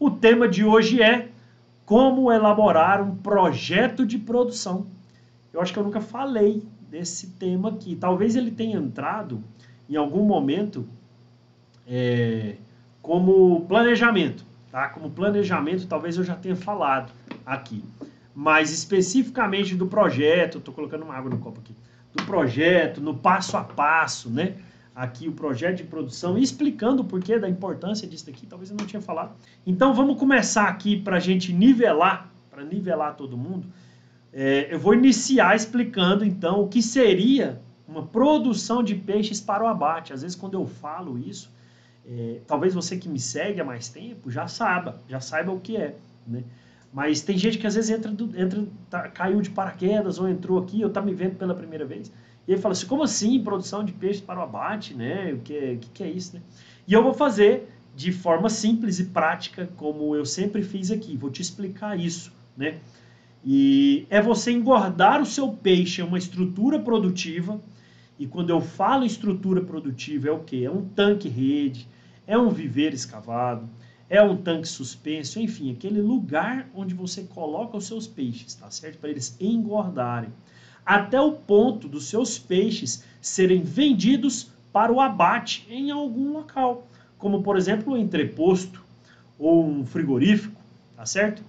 O tema de hoje é como elaborar um projeto de produção. Eu acho que eu nunca falei desse tema aqui. Talvez ele tenha entrado em algum momento como planejamento, tá? Como planejamento, talvez eu já tenha falado aqui. Mas especificamente do projeto, estou colocando uma água no copo aqui, do projeto, no passo a passo, né? Aqui o projeto de produção, explicando o porquê da importância disso daqui, talvez eu não tinha falado. Então vamos começar aqui para a gente nivelar, para nivelar todo mundo. Eu vou iniciar explicando então o que seria uma produção de peixes para o abate. Às vezes quando eu falo isso, talvez você que me segue há mais tempo já saiba o que é, né? Mas tem gente que às vezes caiu de paraquedas ou entrou aqui ou está me vendo pela primeira vez. E ele fala assim, como assim produção de peixes para o abate, né? O que é isso, né? E eu vou fazer de forma simples e prática, como eu sempre fiz aqui. Vou te explicar isso, né? E é você engordar o seu peixe em uma estrutura produtiva. E quando eu falo em estrutura produtiva, é o quê? É um tanque-rede, é um viveiro escavado, é um tanque suspenso, enfim, aquele lugar onde você coloca os seus peixes, tá certo? Para eles engordarem. Até o ponto dos seus peixes serem vendidos para o abate em algum local, como por exemplo um entreposto ou um frigorífico, tá certo?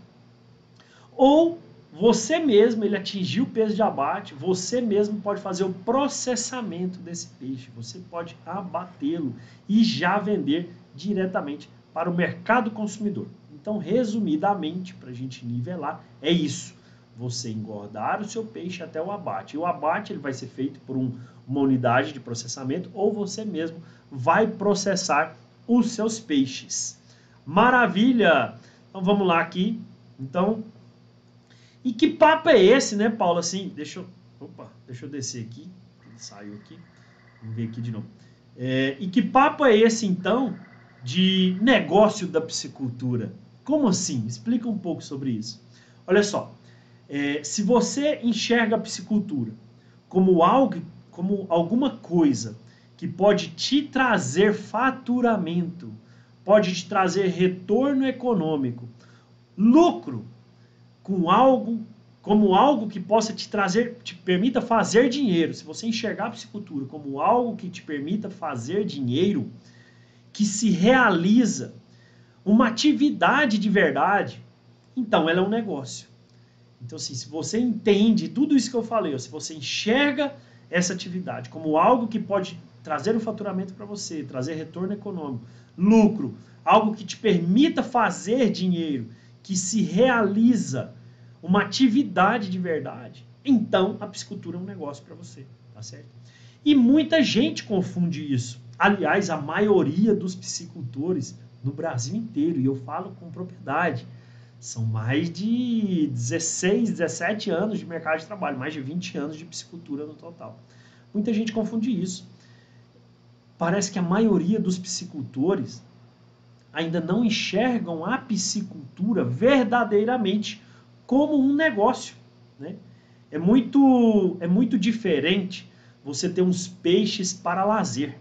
Ou você mesmo, ele atingiu o peso de abate, você mesmo pode fazer o processamento desse peixe, você pode abatê-lo e já vender diretamente para o mercado consumidor. Então, resumidamente, para a gente nivelar, é isso. Você engordar o seu peixe até o abate. E o abate ele vai ser feito por uma unidade de processamento ou você mesmo vai processar os seus peixes. Maravilha! Então vamos lá aqui. Então, e que papo é esse, né, Paulo? Assim, deixa eu descer aqui. Ele saiu aqui. Vamos ver aqui de novo. E que papo é esse, então, de negócio da piscicultura? Como assim? Explica um pouco sobre isso. Olha só. Se você enxerga a piscicultura como alguma coisa que pode te trazer faturamento, pode te trazer retorno econômico, lucro, como algo que possa te permita fazer dinheiro, se você enxergar a piscicultura como algo que te permita fazer dinheiro, que se realiza, uma atividade de verdade, então ela é um negócio. Então, assim, se você entende tudo isso que eu falei, se você enxerga essa atividade como algo que pode trazer um faturamento para você, trazer retorno econômico, lucro, algo que te permita fazer dinheiro, que se realiza, uma atividade de verdade, então a piscicultura é um negócio para você, tá certo? E muita gente confunde isso. Aliás, a maioria dos piscicultores no Brasil inteiro, e eu falo com propriedade, são mais de 16, 17 anos de mercado de trabalho, mais de 20 anos de piscicultura no total. Muita gente confunde isso. Parece que a maioria dos piscicultores ainda não enxergam a piscicultura verdadeiramente como um negócio, né? É muito diferente você ter uns peixes para lazer,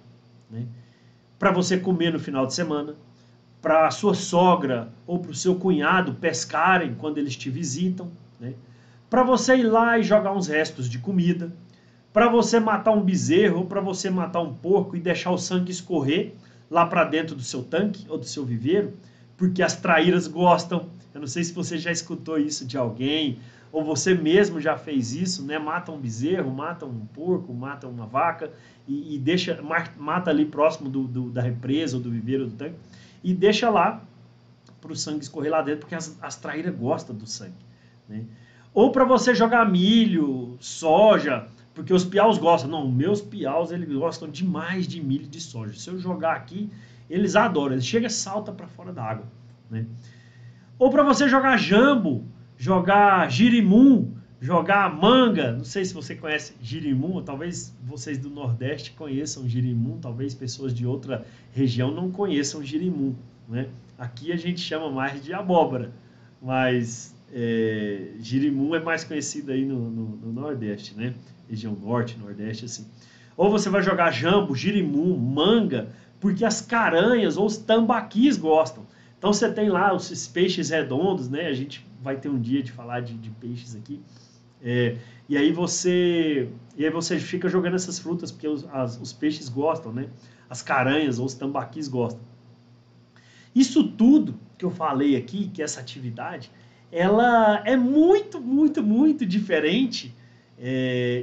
né? Para você comer no final de semana, para a sua sogra ou para o seu cunhado pescarem quando eles te visitam, né? Para você ir lá e jogar uns restos de comida, para você matar um bezerro ou para você matar um porco e deixar o sangue escorrer lá para dentro do seu tanque ou do seu viveiro, porque as traíras gostam. Eu não sei se você já escutou isso de alguém, ou você mesmo já fez isso, né? Mata um bezerro, mata um porco, mata uma vaca e mata ali próximo da represa ou do viveiro ou do tanque e deixa lá para o sangue escorrer lá dentro, porque as traíras gostam do sangue, né? Ou para você jogar milho, soja, porque os piaus gostam. Não, meus piaus, eles gostam demais de milho e de soja. Se eu jogar aqui, eles adoram. Eles chegam e saltam para fora da água, né? Ou para você jogar jambo, jogar girimum, jogar manga. Não sei se você conhece girimum, ou talvez vocês do Nordeste conheçam girimum, talvez pessoas de outra região não conheçam girimum, né? Aqui a gente chama mais de abóbora, mas girimum é mais conhecido aí no Nordeste, né? Região Norte, Nordeste, assim. Ou você vai jogar jambo, girimum, manga, porque as caranhas ou os tambaquis gostam. Então você tem lá esses peixes redondos, né? A gente vai ter um dia de falar de peixes aqui. E aí você fica jogando essas frutas porque os peixes gostam, né? As caranhas ou os tambaquis gostam. Isso tudo que eu falei aqui, que essa atividade, ela é muito, muito, muito diferente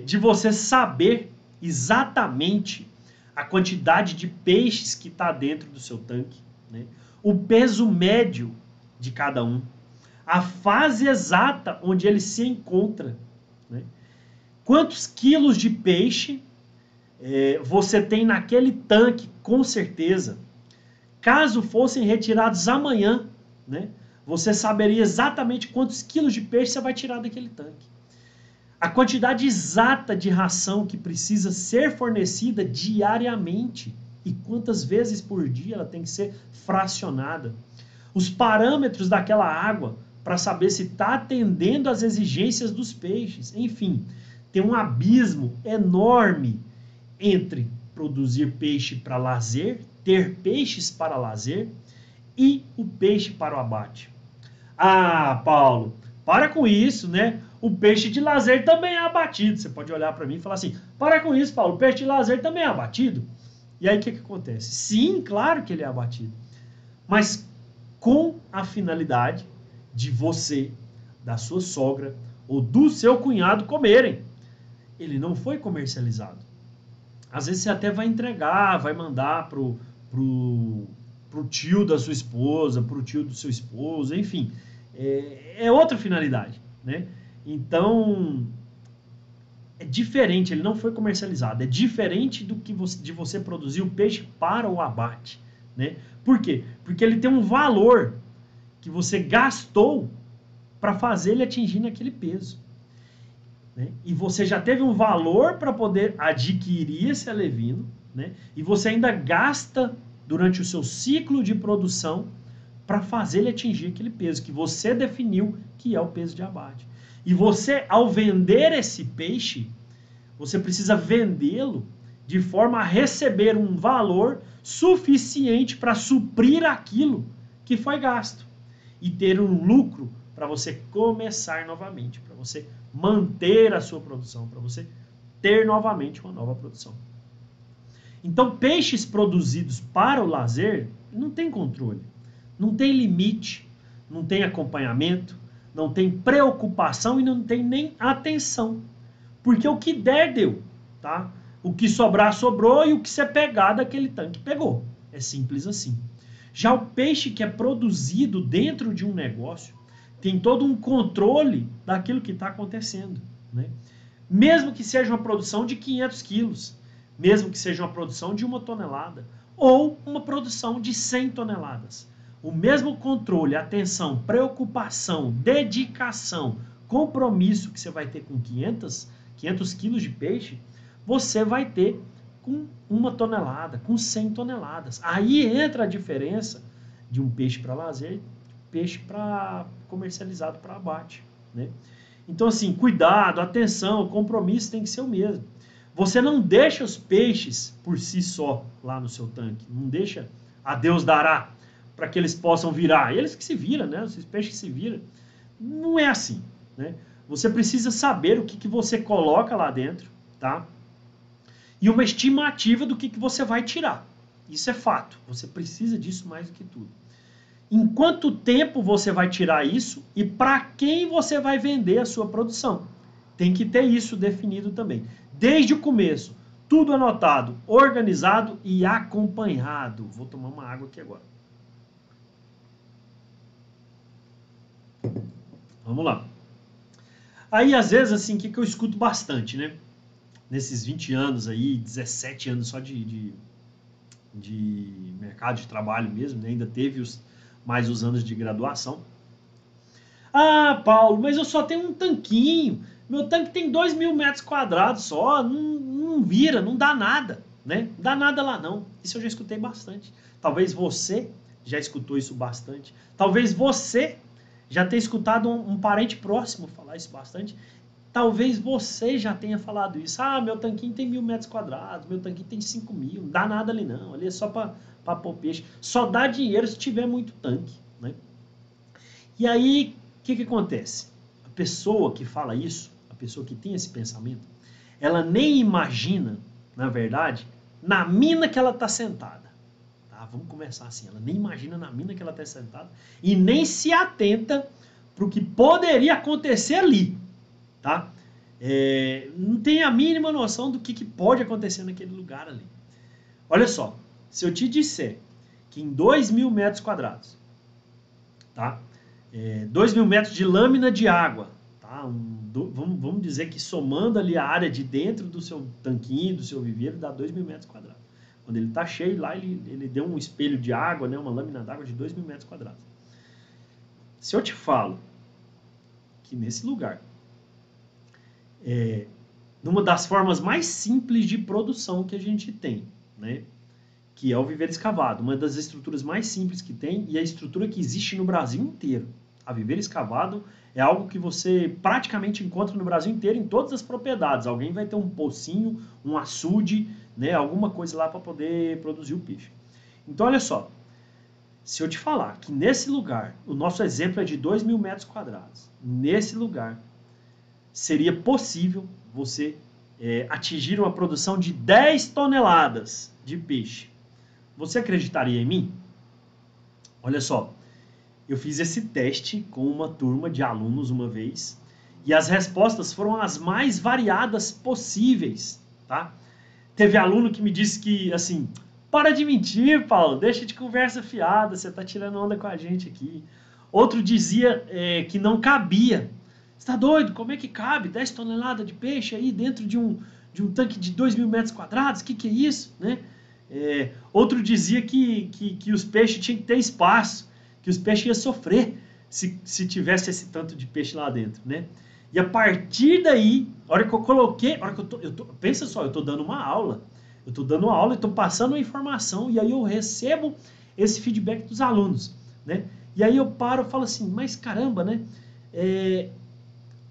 de você saber exatamente a quantidade de peixes que está dentro do seu tanque, né? O peso médio de cada um, a fase exata onde ele se encontra, né? Quantos quilos de peixe você tem naquele tanque, com certeza. Caso fossem retirados amanhã, né, você saberia exatamente quantos quilos de peixe você vai tirar daquele tanque. A quantidade exata de ração que precisa ser fornecida diariamente e quantas vezes por dia ela tem que ser fracionada. Os parâmetros daquela água para saber se está atendendo às exigências dos peixes. Enfim, tem um abismo enorme entre produzir peixe para lazer, ter peixes para lazer e o peixe para o abate. Ah, Paulo, para com isso, né? O peixe de lazer também é abatido. Você pode olhar para mim e falar assim, para com isso, Paulo, o peixe de lazer também é abatido. E aí o que acontece? Sim, claro que ele é abatido. Mas com a finalidade de você, da sua sogra ou do seu cunhado comerem. Ele não foi comercializado. Às vezes você até vai entregar, vai mandar pro tio da sua esposa, pro tio do seu esposo, enfim. É outra finalidade, né? Então, é diferente, ele não foi comercializado. É diferente de você produzir o peixe para o abate, né? Por quê? Porque ele tem um valor que você gastou para fazer ele atingir naquele peso. Né? E você já teve um valor para poder adquirir esse alevino, né? E você ainda gasta durante o seu ciclo de produção para fazer ele atingir aquele peso que você definiu que é o peso de abate. E você, ao vender esse peixe, você precisa vendê-lo de forma a receber um valor suficiente para suprir aquilo que foi gasto e ter um lucro para você começar novamente, para você manter a sua produção, para você ter novamente uma nova produção. Então, peixes produzidos para o lazer não tem controle, não tem limite, não tem acompanhamento, não tem preocupação e não tem nem atenção. Porque o que der, deu, tá? O que sobrar, sobrou e o que você pegar daquele tanque, pegou. É simples assim. Já o peixe que é produzido dentro de um negócio tem todo um controle daquilo que está acontecendo, né? Mesmo que seja uma produção de 500 quilos, mesmo que seja uma produção de 1 tonelada, ou uma produção de 100 toneladas. O mesmo controle, atenção, preocupação, dedicação, compromisso que você vai ter com 500 quilos de peixe, você vai ter com 1 tonelada, com 100 toneladas. Aí entra a diferença de um peixe para lazer e peixe para comercializado para abate, né? Então, assim, cuidado, atenção, o compromisso tem que ser o mesmo. Você não deixa os peixes por si só lá no seu tanque. Não deixa a Deus dará para que eles possam virar. Eles que se viram, né? Os peixes que se viram. Não é assim, né? Você precisa saber o que você coloca lá dentro, tá? E uma estimativa do que você vai tirar. Isso é fato. Você precisa disso mais do que tudo. Em quanto tempo você vai tirar isso e para quem você vai vender a sua produção. Tem que ter isso definido também. Desde o começo, tudo anotado, organizado e acompanhado. Vou tomar uma água aqui agora. Vamos lá. Aí, às vezes, assim, o que eu escuto bastante, né? Nesses 20 anos aí, 17 anos só de mercado de trabalho mesmo, né? Ainda teve mais os anos de graduação. Ah, Paulo, mas eu só tenho um tanquinho. Meu tanque tem 2.000 metros quadrados só. Não vira, não dá nada, né? Não dá nada lá não. Isso eu já escutei bastante. Talvez você já escutou isso bastante. Talvez você já tenha escutado um parente próximo falar isso bastante. Talvez você já tenha falado isso. Ah, meu tanquinho tem 1.000 metros quadrados. Meu tanquinho tem 5.000. Não dá nada ali não. Ali é só para pôr peixe. Só dá dinheiro se tiver muito tanque. E aí, o que acontece? A pessoa que fala isso, a pessoa que tem esse pensamento, ela nem imagina, na verdade, na mina que ela está sentada. Tá? Vamos começar assim. Ela nem imagina na mina que ela está sentada e nem se atenta para o que poderia acontecer ali. Tá? Não tem a mínima noção do que pode acontecer naquele lugar ali. Olha só, se eu te disser que em 2.000 metros quadrados, tá? 2.000 metros de lâmina de água, tá? Vamos dizer que somando ali a área de dentro do seu tanquinho, do seu viveiro, dá 2.000 metros quadrados. Quando ele está cheio lá, ele deu um espelho de água, né? Uma lâmina d'água de 2.000 metros quadrados. Se eu te falo que nesse lugar, numa das formas mais simples de produção que a gente tem, né? Que é o viveiro escavado, uma das estruturas mais simples que tem e a estrutura que existe no Brasil inteiro. A viveiro escavado é algo que você praticamente encontra no Brasil inteiro em todas as propriedades. Alguém vai ter um pocinho, um açude, né, alguma coisa lá para poder produzir o peixe. Então, olha só, se eu te falar que nesse lugar, o nosso exemplo é de 2.000 metros quadrados, nesse lugar seria possível você atingir uma produção de 10 toneladas de peixe. Você acreditaria em mim? Olha só, eu fiz esse teste com uma turma de alunos uma vez e as respostas foram as mais variadas possíveis, tá? Teve aluno que me disse que, assim, para de mentir, Paulo, deixa de conversa fiada, você está tirando onda com a gente aqui. Outro dizia que não cabia. Você está doido? Como é que cabe 10 toneladas de peixe aí dentro de um tanque de 2.000 metros quadrados? O que é isso, né? Outro dizia que os peixes tinham que ter espaço, que os peixes iam sofrer se tivesse esse tanto de peixe lá dentro, né? E a partir daí, a hora que eu coloquei, pensa só, eu estou dando uma aula, estou passando uma informação e aí eu recebo esse feedback dos alunos, né? E aí eu paro e falo assim, mas caramba, né?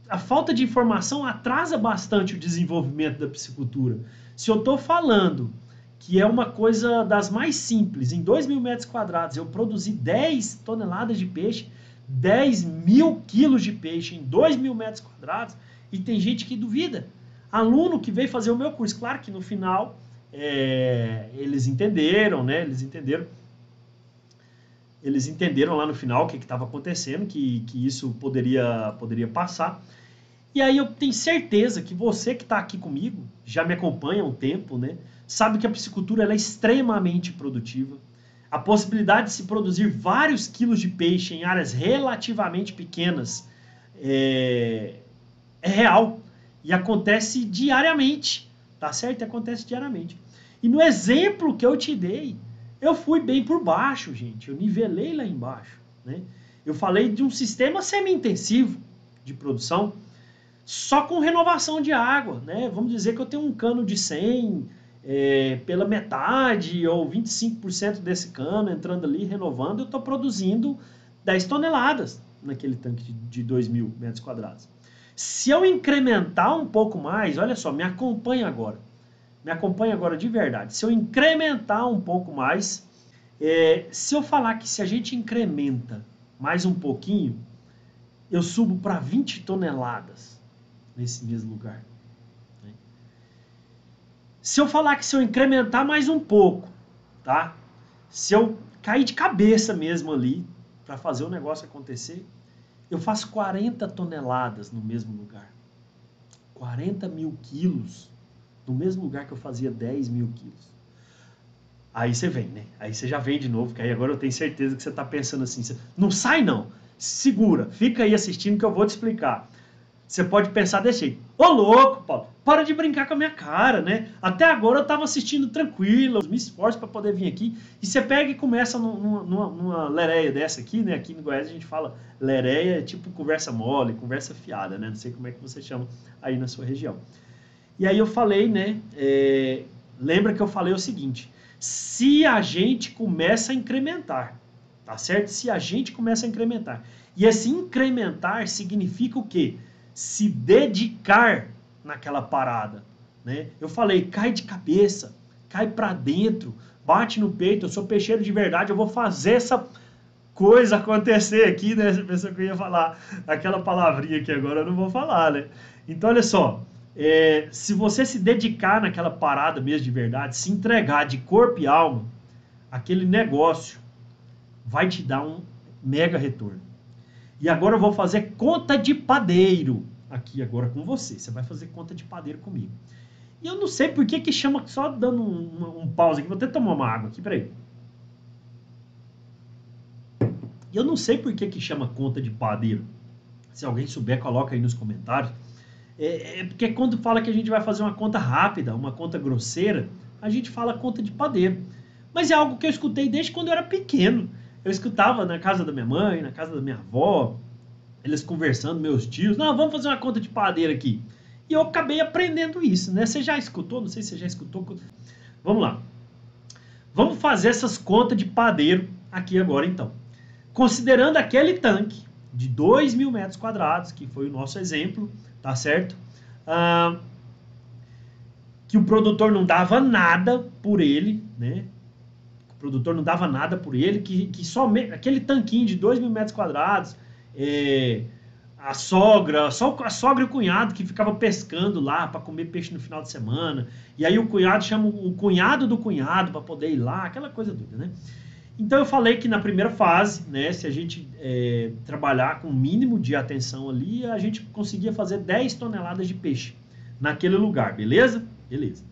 A falta de informação atrasa bastante o desenvolvimento da piscicultura. Se eu estou falando que é uma coisa das mais simples, em 2.000 metros quadrados eu produzi 10 toneladas de peixe, 10.000 quilos de peixe em 2.000 metros quadrados, e tem gente que duvida. Aluno que veio fazer o meu curso, claro que no final eles entenderam, né? Eles entenderam lá no final o que estava acontecendo, que isso poderia passar. E aí eu tenho certeza que você que está aqui comigo, já me acompanha há um tempo, né? Sabe que a piscicultura ela é extremamente produtiva. A possibilidade de se produzir vários quilos de peixe em áreas relativamente pequenas é real e acontece diariamente, tá certo? Acontece diariamente. E no exemplo que eu te dei, eu fui bem por baixo, gente. Eu nivelei lá embaixo, né? Eu falei de um sistema semi-intensivo de produção, só com renovação de água, né? Vamos dizer que eu tenho um cano de 100 pela metade ou 25% desse cano entrando ali, renovando, eu estou produzindo 10 toneladas naquele tanque de 2.000 metros quadrados. Se eu incrementar um pouco mais, olha só, me acompanha agora de verdade. Se eu incrementar um pouco mais, se eu falar que se a gente incrementa mais um pouquinho, eu subo para 20 toneladas nesse mesmo lugar. Se eu falar que se eu incrementar mais um pouco, tá? Se eu cair de cabeça mesmo ali para fazer o negócio acontecer, eu faço 40 toneladas no mesmo lugar. 40.000 quilos no mesmo lugar que eu fazia 10.000 quilos. Aí você vem, né? Aí você já vem de novo, que aí agora eu tenho certeza que você está pensando assim, não sai não, segura, fica aí assistindo que eu vou te explicar. Você pode pensar desse jeito, ô louco, Paulo, para de brincar com a minha cara, né? Até agora eu estava assistindo tranquilo, me esforço para poder vir aqui, e você pega e começa numa lereia dessa aqui, né? Aqui no Goiás a gente fala lereia, tipo conversa mole, conversa fiada, né? Não sei como é que você chama aí na sua região. E aí eu falei, né? Lembra que eu falei o seguinte, se a gente começa a incrementar, tá certo? Se a gente começa a incrementar, e esse incrementar significa o quê? Se dedicar naquela parada, né? Eu falei, cai de cabeça, cai para dentro, bate no peito, eu sou peixeiro de verdade, eu vou fazer essa coisa acontecer aqui, né? Você pensou que eu ia falar aquela palavrinha que agora eu não vou falar, né? Então, olha só, se você se dedicar naquela parada mesmo de verdade, se entregar de corpo e alma, aquele negócio vai te dar um mega retorno. E agora eu vou fazer conta de padeiro aqui agora com você. Você vai fazer conta de padeiro comigo. E eu não sei por que chama, só dando um pause aqui, vou até tomar uma água aqui, peraí. E eu não sei por que chama conta de padeiro. Se alguém souber, coloca aí nos comentários. Porque quando fala que a gente vai fazer uma conta rápida, uma conta grosseira, a gente fala conta de padeiro. Mas é algo que eu escutei desde quando eu era pequeno. Eu escutava na casa da minha mãe, na casa da minha avó, eles conversando, meus tios, não, vamos fazer uma conta de padeiro aqui. E eu acabei aprendendo isso, né? Você já escutou? Não sei se você já escutou. Vamos lá. Vamos fazer essas contas de padeiro aqui agora, então. Considerando aquele tanque de 2.000 metros quadrados, que foi o nosso exemplo, tá certo? Que o produtor não dava nada por ele, né? O produtor não dava nada por ele, que somente aquele tanquinho de 2.000 metros quadrados, a sogra e o cunhado que ficava pescando lá para comer peixe no final de semana, e aí o cunhado chama o cunhado do cunhado para poder ir lá, aquela coisa doida, né? Então eu falei que na primeira fase, né, se a gente trabalhar com o mínimo de atenção ali, a gente conseguia fazer 10 toneladas de peixe naquele lugar, beleza? Beleza.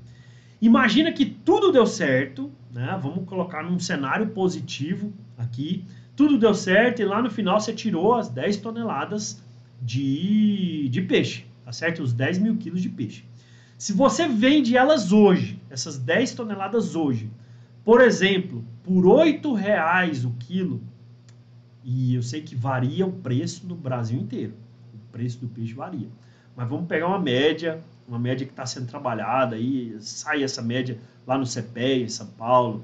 Imagina que tudo deu certo, né? Vamos colocar num cenário positivo aqui, tudo deu certo e lá no final você tirou as 10 toneladas de peixe, tá certo? Os 10.000 quilos de peixe. Se você vende elas hoje, essas 10 toneladas hoje, por exemplo, por R$8 o quilo, e eu sei que varia o preço no Brasil inteiro, o preço do peixe varia, mas vamos pegar uma média que está sendo trabalhada, aí sai essa média lá no CEPEA, em São Paulo,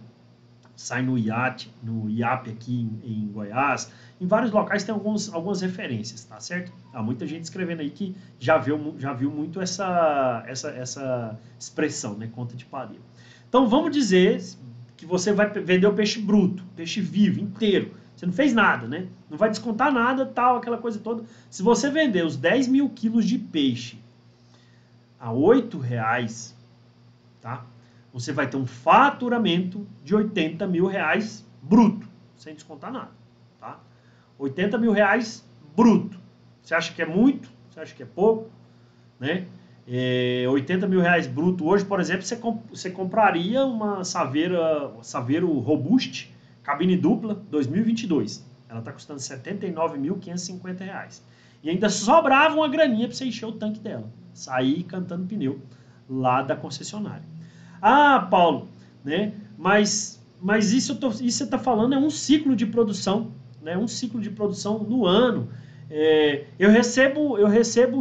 sai no IAP aqui em Goiás, em vários locais tem algumas referências, tá certo? Há muita gente escrevendo aí que já viu muito essa expressão, né, conta de padeiro. Então vamos dizer que você vai vender o peixe bruto, peixe vivo, inteiro. Você não fez nada, né? Não vai descontar nada, tal, aquela coisa toda. Se você vender os 10.000 quilos de peixe a R$8, tá? Você vai ter um faturamento de R$80 mil bruto, sem descontar nada, tá? R$80 mil bruto. Você acha que é muito? Você acha que é pouco? Né? R$80 mil bruto hoje, por exemplo, você compraria uma Saveiro Robust, cabine dupla, 2022. Ela está custando R$79.550. E ainda sobrava uma graninha para você encher o tanque dela. Sair cantando pneu lá da concessionária. Ah, Paulo, né? Mas isso você está falando é um ciclo de produção, né? Um ciclo de produção no ano. Eu recebo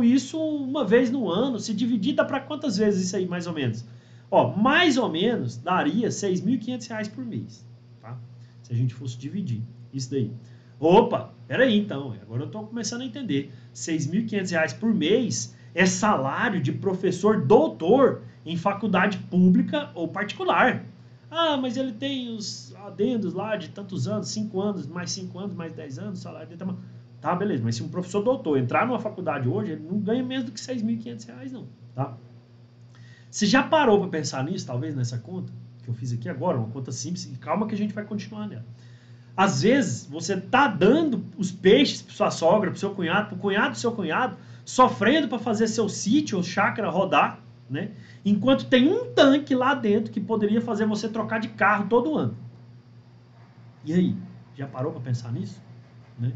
isso uma vez no ano. Se dividir, dá para quantas vezes isso aí, mais ou menos? Ó, mais ou menos daria R$6.500 por mês, tá? Se a gente fosse dividir isso daí. Opa, peraí então, agora eu estou começando a entender. R$6.500 por mês é salário de professor doutor em faculdade pública ou particular. Ah, mas ele tem os adendos lá de tantos anos, 5 anos, mais 5 anos, mais 10 anos, salário dele tá... Tá, beleza, mas se um professor doutor entrar numa faculdade hoje, ele não ganha menos do que R$6.500 não, tá? Você já parou para pensar nisso, talvez, nessa conta que eu fiz aqui agora, uma conta simples, e calma que a gente vai continuar nela. Às vezes, você tá dando os peixes para sua sogra, para o seu cunhado, para o cunhado do seu cunhado, sofrendo para fazer seu sítio ou chácara rodar, né? Enquanto tem um tanque lá dentro que poderia fazer você trocar de carro todo ano. E aí, já parou para pensar nisso? Né?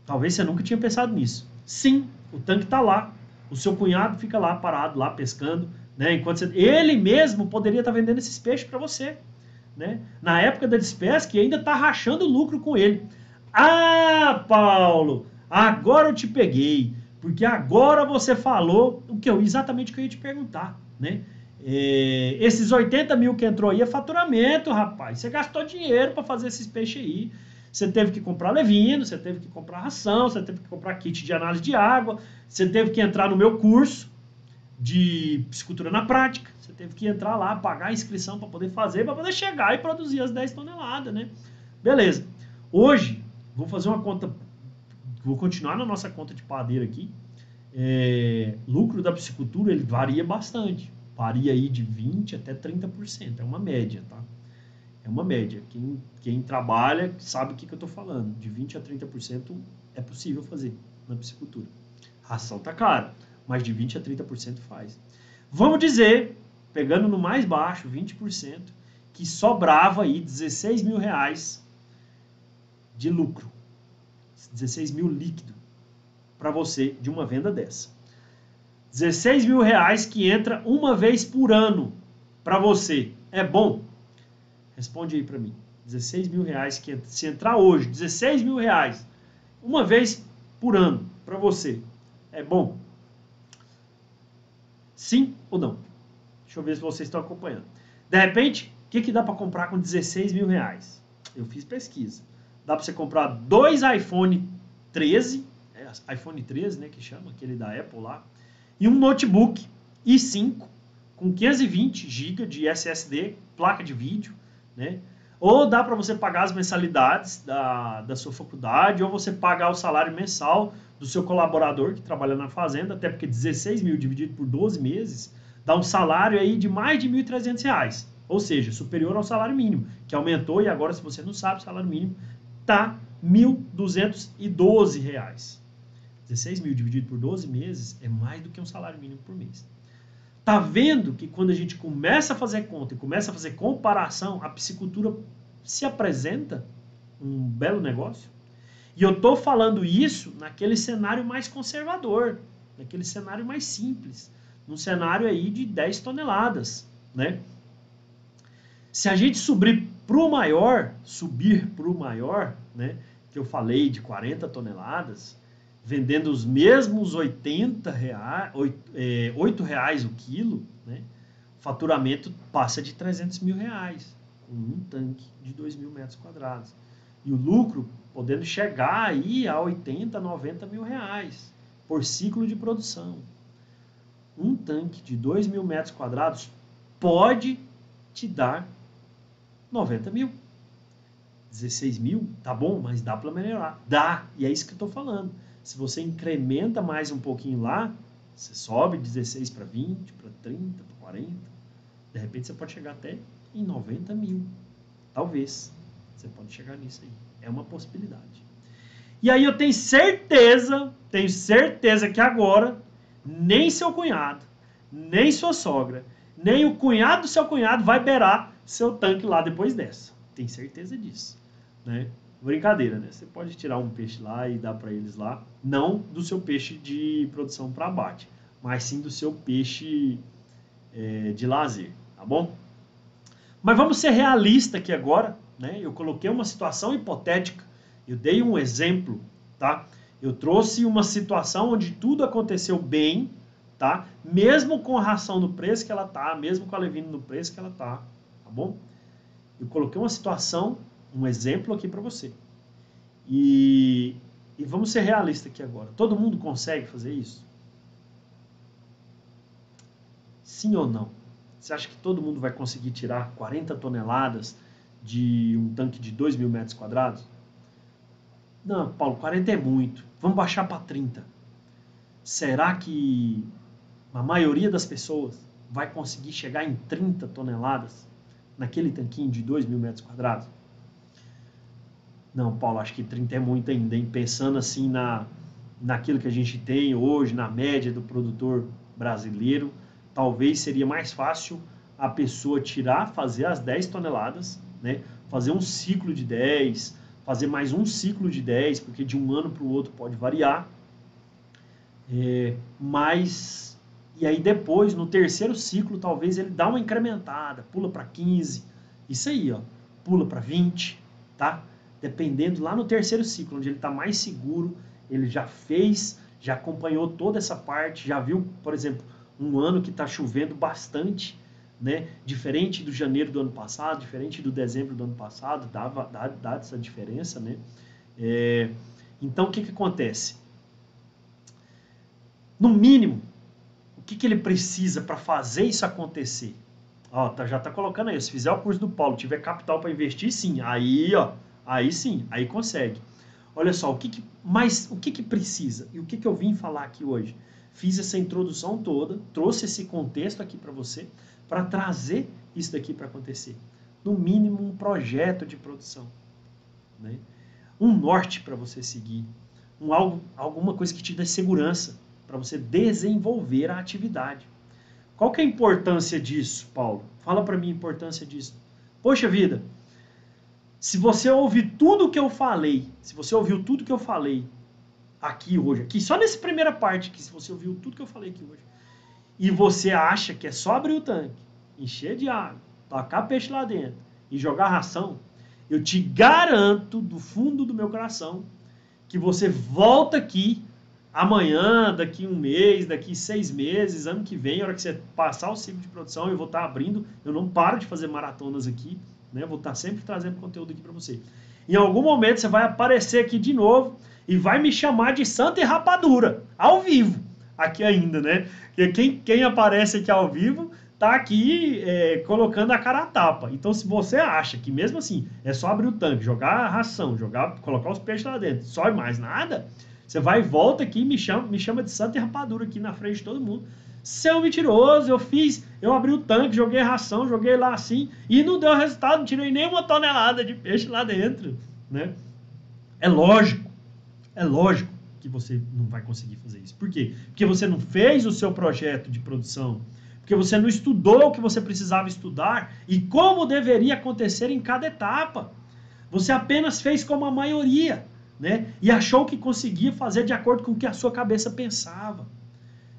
Talvez você nunca tinha pensado nisso. Sim, o tanque está lá, o seu cunhado fica lá parado, lá pescando, né? Enquanto ele mesmo poderia estar vendendo esses peixes para você, né? Na época da despesca, ainda está rachando lucro com ele. Ah, Paulo, agora eu te peguei, porque agora você falou exatamente o que eu ia te perguntar, né? Esses 80 mil que entrou aí é faturamento, rapaz. Você gastou dinheiro para fazer esses peixes aí. Você teve que comprar levino, você teve que comprar ração, você teve que comprar kit de análise de água, você teve que entrar no meu curso de piscicultura na prática, você teve que entrar lá, pagar a inscrição para poder fazer, para poder chegar e produzir as 10 toneladas, né? Beleza. Hoje, vou fazer uma conta, vou continuar na nossa conta de padeiro aqui. Lucro da piscicultura, ele varia bastante. Varia aí de 20% até 30%. É uma média, tá? É uma média. Quem trabalha sabe o que eu estou falando. De 20% a 30% é possível fazer na piscicultura. A ração tá cara, mas de 20% a 30% faz. Vamos dizer, pegando no mais baixo, 20%, que sobrava aí 16 mil reais de lucro. 16 mil líquido para você de uma venda dessa. 16 mil reais que entra uma vez por ano para você. É bom? Responde aí para mim. 16 mil reais que se entrar hoje, 16 mil reais, uma vez por ano para você. É bom? Sim ou não? Deixa eu ver se vocês estão acompanhando. De repente, o que dá para comprar com 16 mil reais? Eu fiz pesquisa. Dá para você comprar 2 iPhone 13, iPhone 13, né, que chama, aquele da Apple lá, e um notebook i5 com 520 GB de SSD, placa de vídeo, né? Ou dá para você pagar as mensalidades da sua faculdade, ou você pagar o salário mensal do seu colaborador que trabalha na fazenda, até porque 16 mil dividido por 12 meses dá um salário aí de mais de R$ 1.300, ou seja, superior ao salário mínimo, que aumentou e agora, se você não sabe, o salário mínimo está R$ 1.212. 16 mil dividido por 12 meses é mais do que um salário mínimo por mês. Tá vendo que quando a gente começa a fazer conta e começa a fazer comparação, a piscicultura se apresenta um belo negócio? E eu tô falando isso naquele cenário mais conservador, naquele cenário mais simples, num cenário aí de 10 toneladas, né? Se a gente subir para o maior, né, que eu falei de 40 toneladas, vendendo os mesmos R$ 8 reais o quilo, né, o faturamento passa de 300 mil reais, com um tanque de 2.000 metros quadrados. E o lucro podendo chegar aí a 80, 90 mil reais por ciclo de produção. Um tanque de 2.000 metros quadrados pode te dar 90 mil. 16 mil, tá bom, mas dá para melhorar. Dá, e é isso que eu estou falando. Se você incrementa mais um pouquinho lá, você sobe 16 para 20, para 30, para 40, de repente você pode chegar até em 90 mil. Talvez. Você pode chegar nisso aí. É uma possibilidade. E aí eu tenho certeza que agora, nem seu cunhado, nem sua sogra, nem o cunhado do seu cunhado vai beirar seu tanque lá depois dessa. Tem certeza disso, né? Brincadeira, né? Você pode tirar um peixe lá e dar para eles lá, não do seu peixe de produção para abate, mas sim do seu peixe de lazer, tá bom? Mas vamos ser realistas aqui agora, né? Eu coloquei uma situação hipotética, eu dei um exemplo, tá? Eu trouxe uma situação onde tudo aconteceu bem, tá? Mesmo com a ração no preço que ela tá, mesmo com a levina no preço que ela tá bom? Eu coloquei uma situação, um exemplo aqui para você. E vamos ser realistas aqui agora. Todo mundo consegue fazer isso? Sim ou não? Você acha que todo mundo vai conseguir tirar 40 toneladas de um tanque de 2.000 metros quadrados? Não, Paulo, 40 é muito. Vamos baixar para 30. Será que a maioria das pessoas vai conseguir chegar em 30 toneladas naquele tanquinho de 2.000 metros quadrados? Não, Paulo, acho que 30 é muito ainda, hein? Pensando assim naquilo que a gente tem hoje, na média do produtor brasileiro, talvez seria mais fácil a pessoa tirar, fazer as 10 toneladas, né? Fazer um ciclo de 10, fazer mais um ciclo de 10, porque de um ano para o outro pode variar. Mas, e aí depois, no terceiro ciclo, talvez ele dá uma incrementada, pula para 15, isso aí, ó, pula para 20, tá? Dependendo lá no terceiro ciclo, onde ele está mais seguro, ele já fez, já acompanhou toda essa parte, já viu, por exemplo, um ano que está chovendo bastante, né? Diferente do janeiro do ano passado, diferente do dezembro do ano passado, dá essa diferença, né? Então, o que acontece? No mínimo, o que ele precisa para fazer isso acontecer? Ó, já está colocando aí, se fizer o curso do Paulo, tiver capital para investir, sim, aí, ó, Aí sim, aí consegue. Olha só, o que precisa? E o que eu vim falar aqui hoje? Fiz essa introdução toda, trouxe esse contexto aqui para você, para trazer isso daqui para acontecer. No mínimo, um projeto de produção, né? Um norte para você seguir, alguma coisa que te dê segurança para você desenvolver a atividade. Qual que é a importância disso, Paulo? Fala para mim a importância disso. Poxa vida, se você ouvir tudo que eu falei, se você ouviu tudo que eu falei aqui hoje, aqui só nessa primeira parte, que se você ouviu tudo que eu falei aqui hoje, e você acha que é só abrir o tanque, encher de água, tacar peixe lá dentro e jogar ração, eu te garanto do fundo do meu coração que você volta aqui amanhã, daqui um mês, daqui 6 meses, ano que vem, a hora que você passar o ciclo de produção, eu vou estar abrindo, eu não paro de fazer maratonas aqui, né? Vou estar sempre trazendo conteúdo aqui para você. Em algum momento você vai aparecer aqui de novo e vai me chamar de Santa e Rapadura, ao vivo, aqui ainda, né? Porque quem aparece aqui ao vivo tá aqui colocando a cara a tapa. Então, se você acha que mesmo assim é só abrir o tanque, jogar a ração, colocar os peixes lá dentro, só e mais nada, você vai e volta aqui e me chama de Santa e Rapadura aqui na frente de todo mundo. Seu mentiroso, eu abri o tanque, joguei ração, joguei lá assim, e não deu resultado, não tirei nem 1 tonelada de peixe lá dentro, né? É lógico que você não vai conseguir fazer isso. Por quê? Porque você não fez o seu projeto de produção, porque você não estudou o que você precisava estudar e como deveria acontecer em cada etapa. Você apenas fez como a maioria, né? E achou que conseguia fazer de acordo com o que a sua cabeça pensava.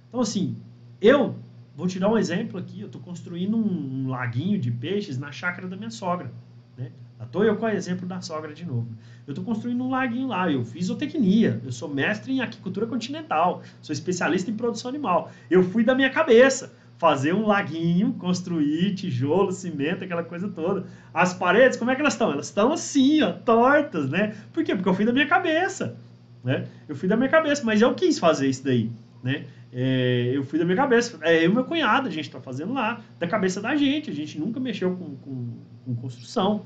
Então, assim, eu vou te dar um exemplo aqui. Eu estou construindo um laguinho de peixes na chácara da minha sogra, né? Estou eu com o exemplo da sogra de novo. Eu estou construindo um laguinho lá. Eu fiz zootecnia. Eu sou mestre em aquicultura continental. Sou especialista em produção animal. Eu fui da minha cabeça fazer um laguinho, construir tijolo, cimento, aquela coisa toda. As paredes, como é que elas estão? Elas estão assim, ó, tortas, né? Por quê? Porque eu fui da minha cabeça, né? Eu fui da minha cabeça, mas eu quis fazer isso daí, né? Eu fui da minha cabeça. Eu e meu cunhado, a gente está fazendo lá, da cabeça da gente. A gente nunca mexeu com construção.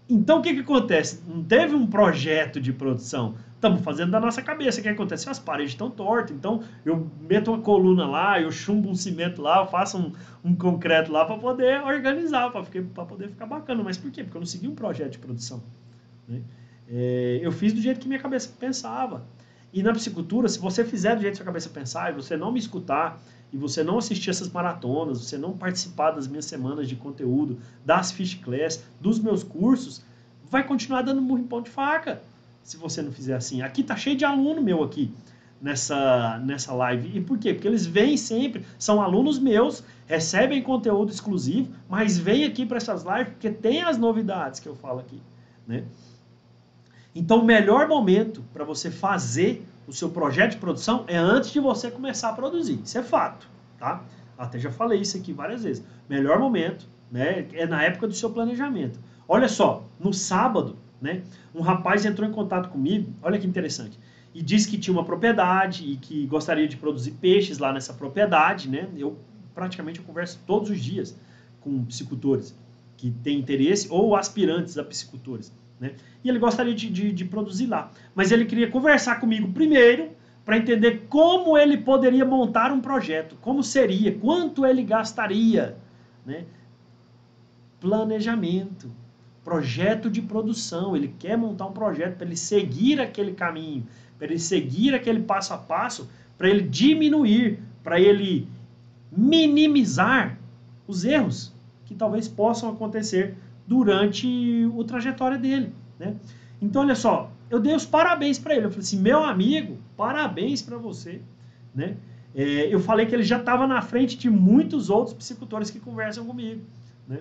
Então, o que acontece? Não teve um projeto de produção. Estamos fazendo da nossa cabeça. O que acontece? As paredes estão tortas. Então, eu meto uma coluna lá, eu chumbo um cimento lá, eu faço um concreto lá para poder organizar, para poder ficar bacana. Mas por quê? Porque eu não segui um projeto de produção, né? Eu fiz do jeito que minha cabeça pensava. E na piscicultura, se você fizer do jeito que sua cabeça pensar, e você não me escutar, e você não assistir essas maratonas, você não participar das minhas semanas de conteúdo, das Fish Class, dos meus cursos, vai continuar dando murro em pão de faca, se você não fizer assim. Aqui tá cheio de aluno meu aqui, nessa live. E por quê? Porque eles vêm sempre, são alunos meus, recebem conteúdo exclusivo, mas vêm aqui para essas lives porque tem as novidades que eu falo aqui, né? Então, o melhor momento para você fazer o seu projeto de produção é antes de você começar a produzir. Isso é fato, tá? Até já falei isso aqui várias vezes. Melhor momento, né, é na época do seu planejamento. Olha só, no sábado, né, um rapaz entrou em contato comigo, olha que interessante, e disse que tinha uma propriedade e que gostaria de produzir peixes lá nessa propriedade, né? Eu converso todos os dias com piscicultores que têm interesse ou aspirantes a piscicultores, né? E ele gostaria de produzir lá. Mas ele queria conversar comigo primeiro para entender como ele poderia montar um projeto, como seria, quanto ele gastaria, né? Planejamento, projeto de produção. Ele quer montar um projeto para ele seguir aquele caminho, para ele seguir aquele passo a passo, para ele diminuir, para ele minimizar os erros que talvez possam acontecer durante a trajetória dele, né? Então, olha só, eu dei os parabéns para ele. Eu falei assim, meu amigo, parabéns para você, né? Eu falei que ele já estava na frente de muitos outros piscicultores que conversam comigo, né?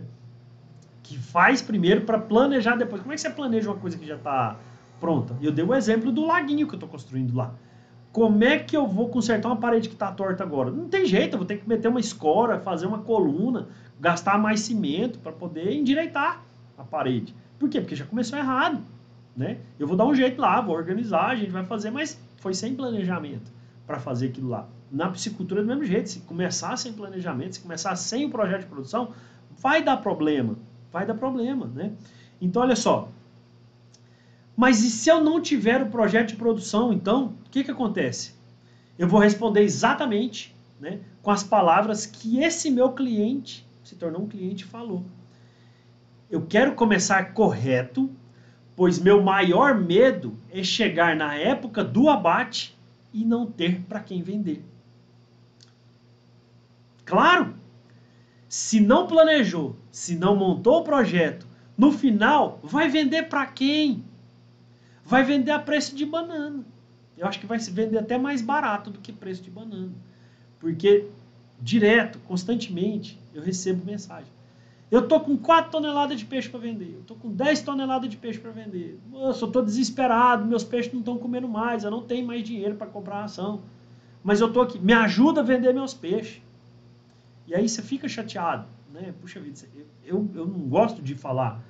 Que faz primeiro para planejar depois. Como é que você planeja uma coisa que já está pronta? Eu dei o exemplo do laguinho que eu estou construindo lá. Como é que eu vou consertar uma parede que está torta agora? Não tem jeito, eu vou ter que meter uma escora, fazer uma coluna, gastar mais cimento para poder endireitar a parede. Por quê? Porque já começou errado, né? Eu vou dar um jeito lá, vou organizar, a gente vai fazer, mas foi sem planejamento para fazer aquilo lá. Na piscicultura é do mesmo jeito, se começar sem planejamento, se começar sem o projeto de produção, vai dar problema, né? Então, olha só, Mas e se eu não tiver o projeto de produção, então, o que acontece? Eu vou responder exatamente, né, com as palavras que esse meu cliente, se tornou um cliente, falou. Eu quero começar correto, pois meu maior medo é chegar na época do abate e não ter para quem vender. Claro, se não planejou, se não montou o projeto, no final vai vender para quem? Vai vender a preço de banana. Eu acho que vai se vender até mais barato do que preço de banana. Porque direto, constantemente, eu recebo mensagem. Eu tô com 4 toneladas de peixe para vender. Eu tô com 10 toneladas de peixe para vender. Nossa, eu tô desesperado, meus peixes não estão comendo mais, eu não tenho mais dinheiro para comprar ração. Mas eu tô aqui, me ajuda a vender meus peixes. E aí você fica chateado, né? Puxa vida, eu não gosto de falar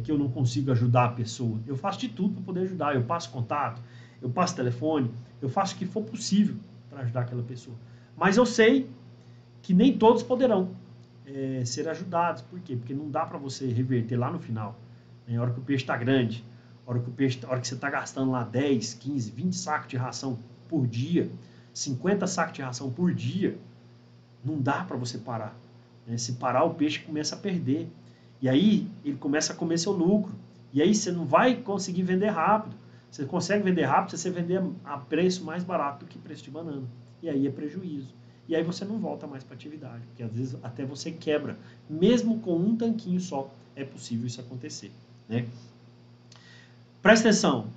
que eu não consigo ajudar a pessoa. Eu faço de tudo para poder ajudar. Eu passo contato, eu passo telefone, eu faço o que for possível para ajudar aquela pessoa. Mas eu sei que nem todos poderão ser ajudados. Por quê? Porque não dá para você reverter lá no final. Né? A hora que o peixe está grande, a hora que você está gastando lá 10, 15, 20 sacos de ração por dia, 50 sacos de ração por dia, não dá para você parar. Né? Se parar, o peixe começa a perder. E aí ele começa a comer seu lucro. E aí você não vai conseguir vender rápido. Você consegue vender rápido se você vender a preço mais barato do que preço de banana. E aí é prejuízo. E aí você não volta mais para a atividade, porque às vezes até você quebra. Mesmo com um tanquinho só, é possível isso acontecer. Né? Presta atenção,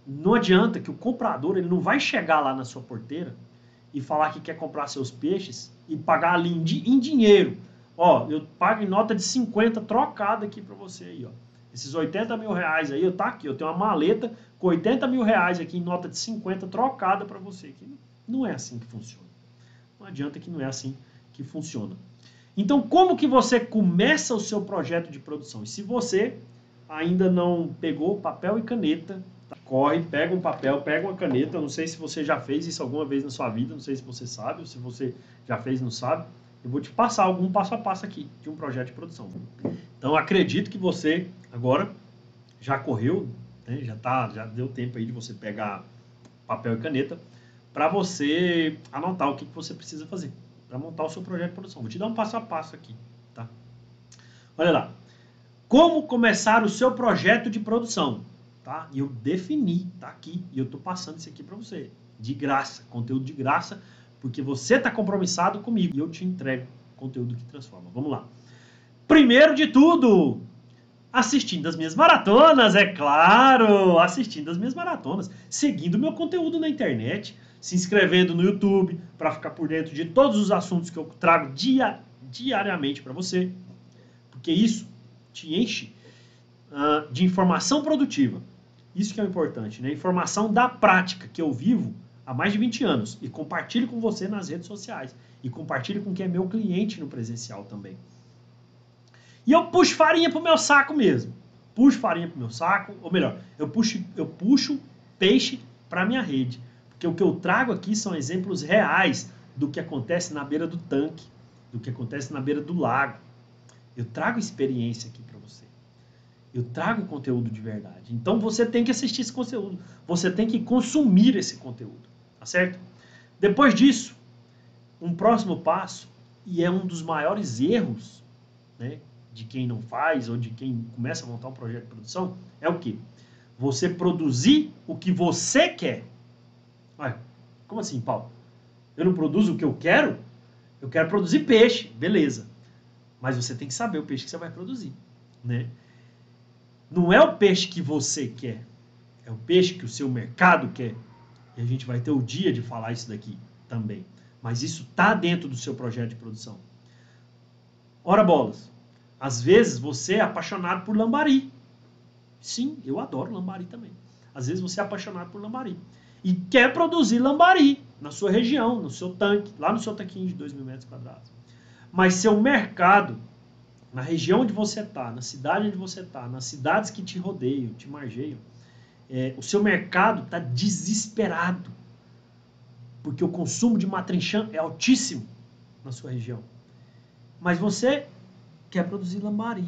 não adianta que o comprador ele não vai chegar lá na sua porteira e falar que quer comprar seus peixes e pagar ali em dinheiro. Ó, eu pago em nota de 50 trocada aqui para você aí, ó. Esses 80 mil reais aí, tá aqui, eu tenho uma maleta com 80 mil reais aqui em nota de 50 trocada para você aqui. Não é assim que funciona. Não adianta que não é assim que funciona. Então, como que você começa o seu projeto de produção? E se você ainda não pegou papel e caneta, tá? Corre, pega um papel, pega uma caneta. Eu não sei se você já fez isso alguma vez na sua vida, não sei se você sabe, ou se você já fez e não sabe. Eu vou te passar algum passo a passo aqui de um projeto de produção. Então, acredito que você agora já correu, né? Já deu tempo aí de você pegar papel e caneta para você anotar o que você precisa fazer para montar o seu projeto de produção. Vou te dar um passo a passo aqui, tá? Olha lá. Como começar o seu projeto de produção, tá? E eu defini, tá aqui, e eu tô passando isso aqui para você, de graça, conteúdo de graça, porque você tá compromissado comigo e eu te entrego conteúdo que transforma. Vamos lá. Primeiro de tudo, assistindo as minhas maratonas, é claro, assistindo as minhas maratonas, seguindo meu conteúdo na internet, se inscrevendo no YouTube para ficar por dentro de todos os assuntos que eu trago diariamente para você, porque isso te enche de informação produtiva. Isso que é o importante, né? Informação da prática que eu vivo há mais de 20 anos e compartilho com você nas redes sociais e compartilho com quem é meu cliente no presencial também. E eu puxo farinha pro meu saco mesmo. Puxo farinha pro meu saco, ou melhor, eu puxo peixe para minha rede. Porque o que eu trago aqui são exemplos reais do que acontece na beira do tanque, do que acontece na beira do lago. Eu trago experiência aqui para você. Eu trago conteúdo de verdade. Então você tem que assistir esse conteúdo. Você tem que consumir esse conteúdo. Tá certo? Depois disso, um próximo passo, e é um dos maiores erros, né, de quem não faz ou de quem começa a montar um projeto de produção, é o quê? Você produzir o que você quer. Ué, como assim, Paulo? Eu não produzo o que eu quero? Eu quero produzir peixe, beleza. Mas você tem que saber o peixe que você vai produzir, né? Não é o peixe que você quer, é o peixe que o seu mercado quer. E a gente vai ter o dia de falar isso daqui também. Mas isso está dentro do seu projeto de produção. Ora bolas, às vezes você é apaixonado por lambari. Sim, eu adoro lambari também. Às vezes você é apaixonado por lambari e quer produzir lambari na sua região, no seu tanque, lá no seu tanquinho de 2.000 metros quadrados. Mas seu mercado, na região onde você está, na cidade onde você está, nas cidades que te rodeiam, te margeiam, o seu mercado está desesperado, porque o consumo de matrinchã é altíssimo na sua região. Mas você quer produzir lambari.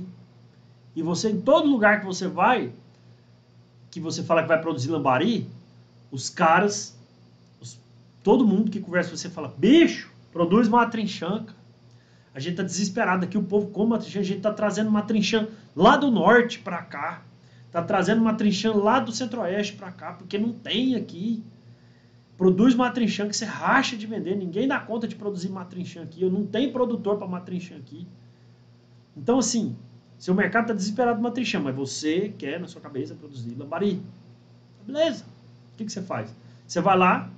E você, em todo lugar que você vai, que você fala que vai produzir lambari, os caras, todo mundo que conversa com você fala, bicho, produz matrinchã, cara. A gente tá desesperado aqui, o povo come matrinchã, a gente tá trazendo matrinchã lá do norte para cá, tá trazendo matrinchã lá do centro-oeste para cá, porque não tem aqui. Produz matrinchã que você racha de vender, ninguém dá conta de produzir matrinchã aqui, eu não tenho produtor para matrinchã aqui. Então assim, seu mercado tá desesperado de matrinchã, mas você quer na sua cabeça produzir lambari. Beleza, o que você faz? Você vai lá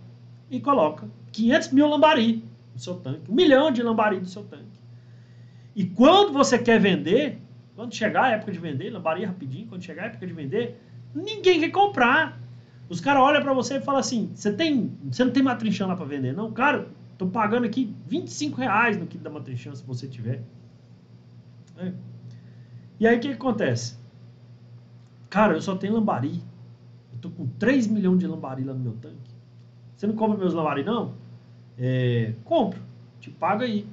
e coloca 500 mil lambari no seu tanque, 1 milhão de lambari no seu tanque. E quando você quer vender, quando chegar a época de vender, lambari rapidinho, quando chegar a época de vender, ninguém quer comprar. Os caras olham para você e falam assim, você não tem matrinchã lá para vender? Não, cara, tô pagando aqui R$25 no quilo da matrinchã, se você tiver. É. E aí o que acontece? Cara, eu só tenho lambari. Eu tô com 3 milhões de lambari lá no meu tanque. Você não compra meus lambari, não? Compro. Te pago aí.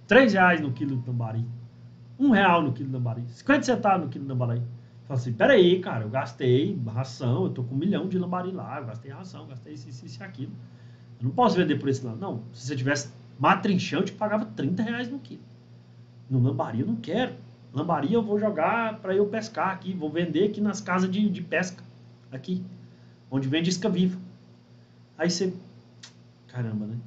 R$3 no quilo de lambari. R$1 no quilo de lambari. 50 centavos no quilo de lambari. Fala assim, peraí, cara, eu gastei ração, eu tô com 1 milhão de lambari lá, eu gastei ração, gastei isso e aquilo. Eu não posso vender por esse lado. Não, se você tivesse matrinchão, eu te pagava R$30 no quilo. No lambari eu não quero. Lambari eu vou jogar para eu pescar aqui, vou vender aqui nas casas de pesca, aqui, onde vende isca viva. Aí você, caramba, né?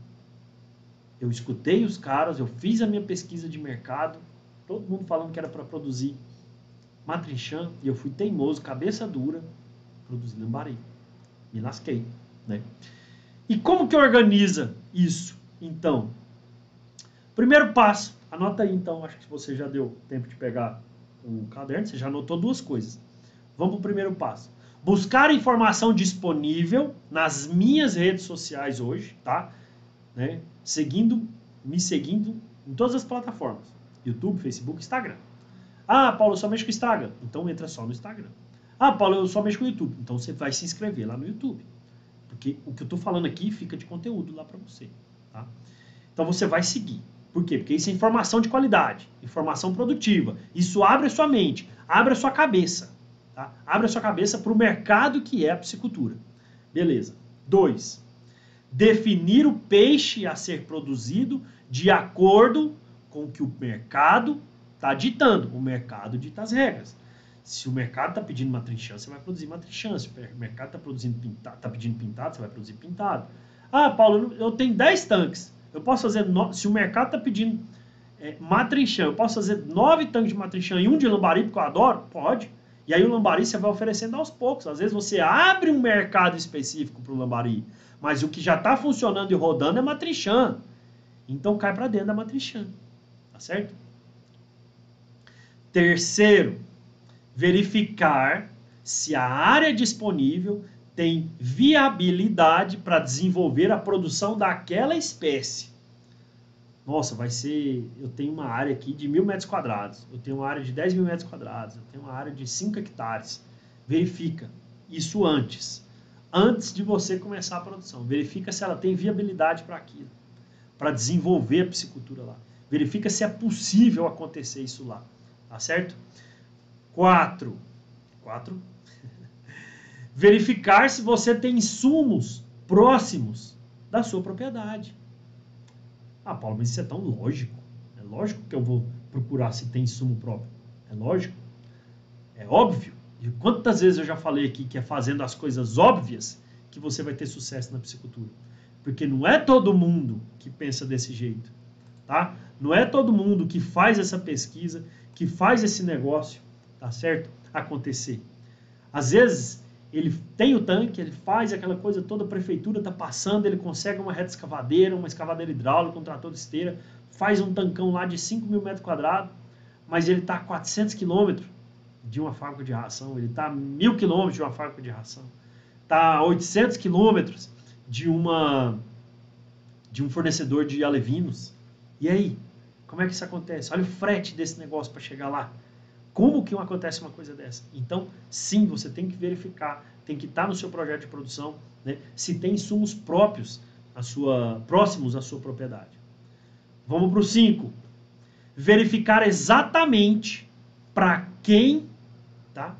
Eu escutei os caras, eu fiz a minha pesquisa de mercado, todo mundo falando que era para produzir matrinchã, e eu fui teimoso, cabeça dura, produzir lambari. Me lasquei, né? E como que organiza isso, então? Primeiro passo, anota aí então, acho que você já deu tempo de pegar o caderno, você já anotou 2 coisas. Vamos para o primeiro passo. Buscar informação disponível nas minhas redes sociais hoje, tá? Né? Me seguindo em todas as plataformas. YouTube, Facebook, Instagram. Ah, Paulo, eu só mexo com o Instagram. Então entra só no Instagram. Ah, Paulo, eu só mexo com o YouTube. Então você vai se inscrever lá no YouTube. Porque o que eu estou falando aqui fica de conteúdo lá para você. Tá? Então você vai seguir. Por quê? Porque isso é informação de qualidade, informação produtiva. Isso abre a sua mente, abre a sua cabeça. Tá? Abre a sua cabeça para o mercado que é a piscicultura. Beleza. 2. Definir o peixe a ser produzido de acordo com o que o mercado está ditando. O mercado dita as regras. Se o mercado está pedindo matrinchã, você vai produzir matrinchã. Se o mercado está pedindo pintado, você vai produzir pintado. Ah, Paulo, eu tenho 10 tanques. Eu posso fazer, se o mercado está pedindo matrinchã, eu posso fazer 9 tanques de matrinchã e 1 de lambari, porque eu adoro? Pode. E aí o lambari você vai oferecendo aos poucos. Às vezes você abre um mercado específico para o lambari, mas o que já está funcionando e rodando é matrinchã. Então cai para dentro da matrinchã. Tá certo? Terceiro, verificar se a área disponível tem viabilidade para desenvolver a produção daquela espécie. Nossa, vai ser... Eu tenho uma área aqui de 1.000 metros quadrados. Eu tenho uma área de 10.000 metros quadrados. Eu tenho uma área de 5 hectares. Verifica isso antes. Antes de você começar a produção. Verifica se ela tem viabilidade para aquilo. Para desenvolver a piscicultura lá. Verifica se é possível acontecer isso lá. Tá certo? 4. Verificar se você tem insumos próximos da sua propriedade. Ah, Paulo, mas isso é tão lógico. É lógico que eu vou procurar se tem insumo próprio. É lógico. É óbvio. E quantas vezes eu já falei aqui que é fazendo as coisas óbvias que você vai ter sucesso na piscicultura. Porque não é todo mundo que pensa desse jeito. Tá? Não é todo mundo que faz essa pesquisa, que faz esse negócio, tá certo? Acontecer. Às vezes, ele tem o tanque, ele faz aquela coisa toda, a prefeitura está passando, ele consegue uma reta escavadeira, uma escavadeira hidráulica, um trator de esteira, faz um tancão lá de 5.000 metros quadrados, mas ele está a 400 quilômetros de uma fábrica de ração, ele está a 1.000 quilômetros de uma fábrica de ração, está a 800 quilômetros de um fornecedor de alevinos. E aí? Como é que isso acontece? Olha o frete desse negócio para chegar lá. Como que acontece uma coisa dessa? Então, sim, você tem que verificar, tem que estar no seu projeto de produção, né, se tem insumos próprios próximos à sua propriedade. Vamos para o 5. Verificar exatamente para quem, tá?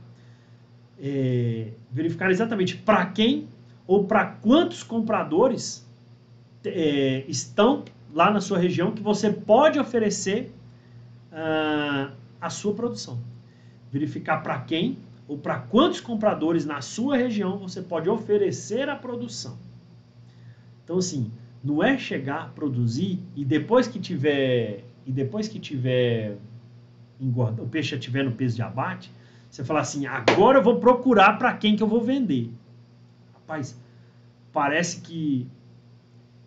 verificar exatamente para quem ou para quantos compradores estão lá na sua região que você pode oferecer a sua produção. Verificar para quem ou para quantos compradores na sua região você pode oferecer a produção. Então, assim, não é chegar, produzir e depois que tiver engorda, o peixe já estiver no peso de abate, você fala assim, agora eu vou procurar para quem que eu vou vender. Rapaz, parece que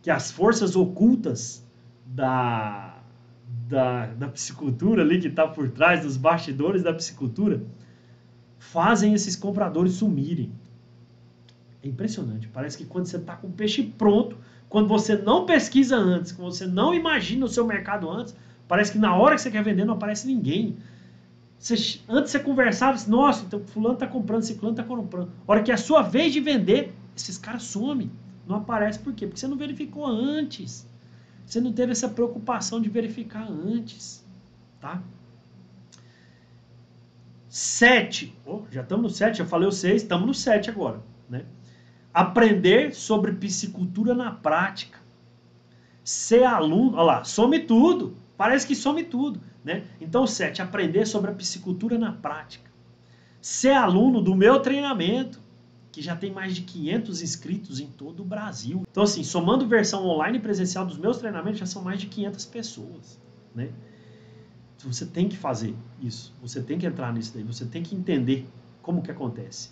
as forças ocultas da piscicultura ali, que está por trás dos bastidores da piscicultura, fazem esses compradores sumirem. É impressionante. Parece que quando você está com o peixe pronto, quando você não pesquisa antes, quando você não imagina o seu mercado antes, parece que na hora que você quer vender não aparece ninguém. Antes você conversava, nossa, então fulano está comprando, ciclano está comprando. A hora que é a sua vez de vender, esses caras somem. Não aparece por quê? Porque você não verificou antes. Você não teve essa preocupação de verificar antes. Tá? 7. Já estamos no 7, já falei o 6, estamos no 7 agora. Né? Aprender sobre piscicultura na prática. Ser aluno, olha lá, some tudo. Parece que some tudo. Né? Então, 7, aprender sobre a piscicultura na prática. Ser aluno do meu treinamento, que já tem mais de 500 inscritos em todo o Brasil. Então, assim, somando versão online e presencial dos meus treinamentos, já são mais de 500 pessoas. Né? Você tem que fazer isso. Você tem que entrar nisso daí. Você tem que entender como que acontece.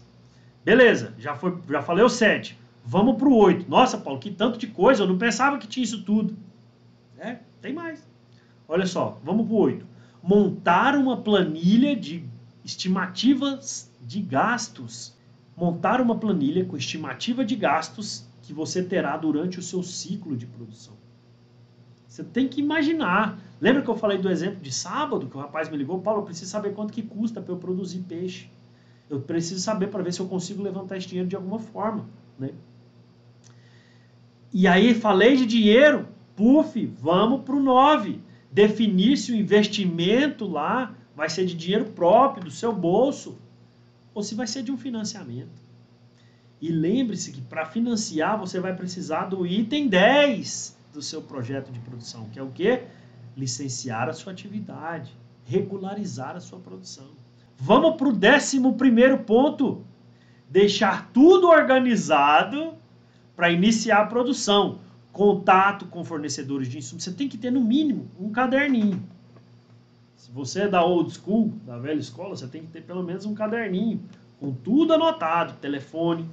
Beleza, já falei o 7. Vamos para o 8. Nossa, Paulo, que tanto de coisa. Eu não pensava que tinha isso tudo. Tem mais. Olha só, vamos para o 8. Montar uma planilha de estimativas de gastos. Montar uma planilha com estimativa de gastos que você terá durante o seu ciclo de produção. Você tem que imaginar. Lembra que eu falei do exemplo de sábado, que o rapaz me ligou? Paulo, eu preciso saber quanto que custa para eu produzir peixe. Eu preciso saber para ver se eu consigo levantar esse dinheiro de alguma forma. Né? E aí, falei de dinheiro, vamos para o 9. Definir se o investimento lá vai ser de dinheiro próprio, do seu bolso, ou se vai ser de um financiamento. E lembre-se que para financiar você vai precisar do item 10 do seu projeto de produção, que é o quê? Licenciar a sua atividade, regularizar a sua produção. Vamos para o 11º ponto. Deixar tudo organizado para iniciar a produção. Contato com fornecedores de insumos. Você tem que ter, no mínimo, um caderninho. Se você é da old school, da velha escola, você tem que ter pelo menos um caderninho com tudo anotado. Telefone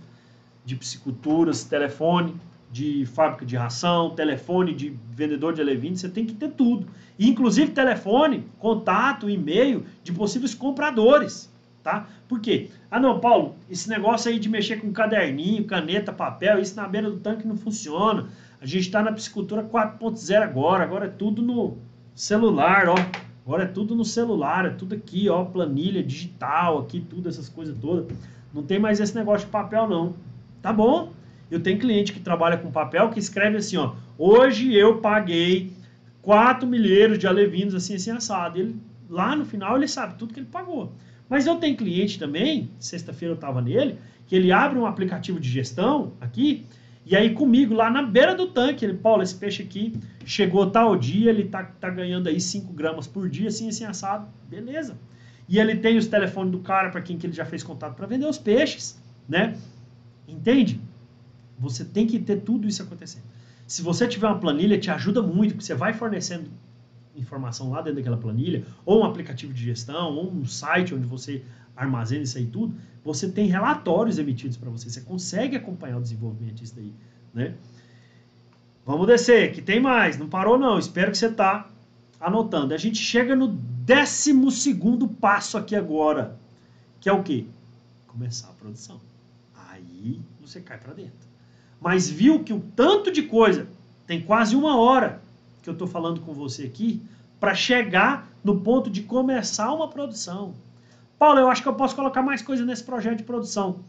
de pisciculturas, telefone de fábrica de ração, telefone de vendedor de alevinos, você tem que ter tudo. Inclusive telefone, contato, e-mail de possíveis compradores. Tá? Por quê? Ah não, Paulo, esse negócio aí de mexer com caderninho, caneta, papel, isso na beira do tanque não funciona. A gente está na piscicultura 4.0 agora é tudo no celular, ó. Agora é tudo no celular, é tudo aqui, ó, planilha digital, aqui, tudo, essas coisas todas. Não tem mais esse negócio de papel, não. Tá bom? Eu tenho cliente que trabalha com papel, que escreve assim, ó, hoje eu paguei 4 milheiros de alevinos, assim, assado. Ele, lá no final ele sabe tudo que ele pagou. Mas eu tenho cliente também, sexta-feira eu estava nele, que ele abre um aplicativo de gestão aqui, e aí comigo, lá na beira do tanque, ele, Paulo, esse peixe aqui chegou tal dia, ele tá ganhando aí 5 gramas por dia, assim, assado. Beleza. E ele tem os telefones do cara para quem que ele já fez contato para vender os peixes, né? Entende? Você tem que ter tudo isso acontecendo. Se você tiver uma planilha, te ajuda muito, porque você vai fornecendo informação lá dentro daquela planilha, ou um aplicativo de gestão, ou um site onde você armazena isso aí tudo, você tem relatórios emitidos para você, você consegue acompanhar o desenvolvimento disso daí, né? Vamos descer, que tem mais, não parou não, espero que você está anotando. A gente chega no 12º passo aqui agora, que é o quê? Começar a produção. Aí você cai para dentro. Mas viu que o tanto de coisa, tem quase 1 hora que eu estou falando com você aqui, para chegar no ponto de começar uma produção. Paulo, eu acho que eu posso colocar mais coisa nesse projeto de produção.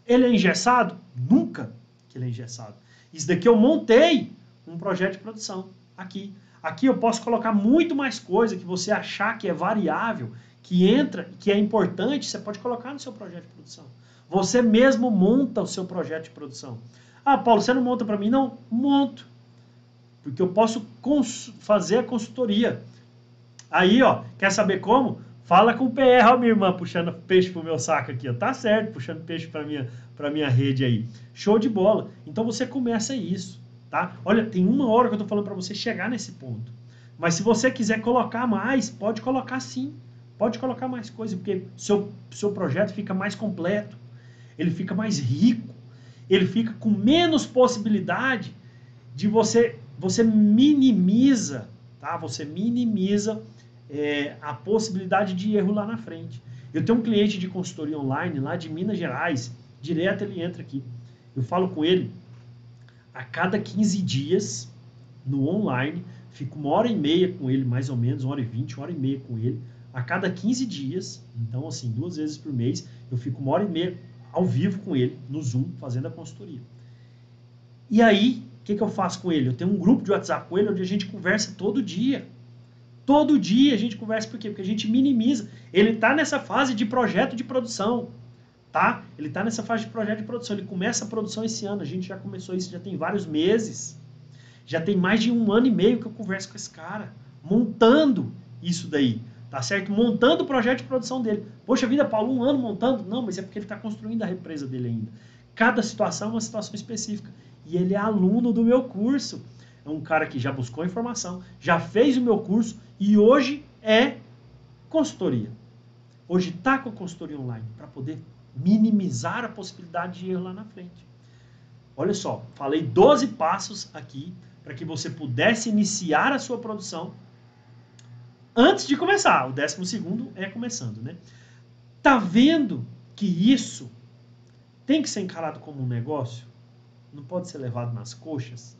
Ele é engessado? Nunca que ele é engessado. Isso daqui eu montei um projeto de produção aqui. Aqui eu posso colocar muito mais coisa que você achar que é variável, que entra, que é importante, você pode colocar no seu projeto de produção. Você mesmo monta o seu projeto de produção. Ah, Paulo, você não monta para mim? Não, monto. Porque eu posso fazer a consultoria. Aí, ó, quer saber como? Fala com o PR, ó, minha irmã, puxando peixe pro meu saco aqui, ó. Tá certo, puxando peixe pra minha rede aí. Show de bola. Então você começa isso, tá? Olha, tem 1 hora que eu tô falando para você chegar nesse ponto. Mas se você quiser colocar mais, pode colocar sim. Pode colocar mais coisa, porque seu projeto fica mais completo, ele fica mais rico, ele fica com menos possibilidade de você minimiza, tá? Você minimiza a possibilidade de erro lá na frente. Eu tenho um cliente de consultoria online lá de Minas Gerais, direto ele entra aqui. Eu falo com ele a cada 15 dias no online, fico 1h30 com ele, mais ou menos, 1h20, 1h30 com ele, a cada 15 dias, então assim, 2 vezes por mês, eu fico 1h30 ao vivo com ele, no Zoom, fazendo a consultoria. E aí, o que eu faço com ele? Eu tenho um grupo de WhatsApp com ele, onde a gente conversa todo dia. Todo dia a gente conversa, por quê? Porque a gente minimiza. Ele está nessa fase de projeto de produção, tá? Ele está nessa fase de projeto de produção, ele começa a produção esse ano, a gente já começou isso, já tem vários meses, já tem mais de 1 ano e meio que eu converso com esse cara, montando isso daí, tá certo? Montando o projeto de produção dele. Poxa vida, Paulo, 1 ano montando? Não, mas é porque ele está construindo a represa dele ainda. Cada situação é uma situação específica. E ele é aluno do meu curso. É um cara que já buscou informação, já fez o meu curso e hoje é consultoria. Hoje está com a consultoria online para poder minimizar a possibilidade de erro lá na frente. Olha só, falei 12 passos aqui para que você pudesse iniciar a sua produção antes de começar. O 12º é começando, né? Tá vendo que isso tem que ser encarado como um negócio? Não pode ser levado nas coxas?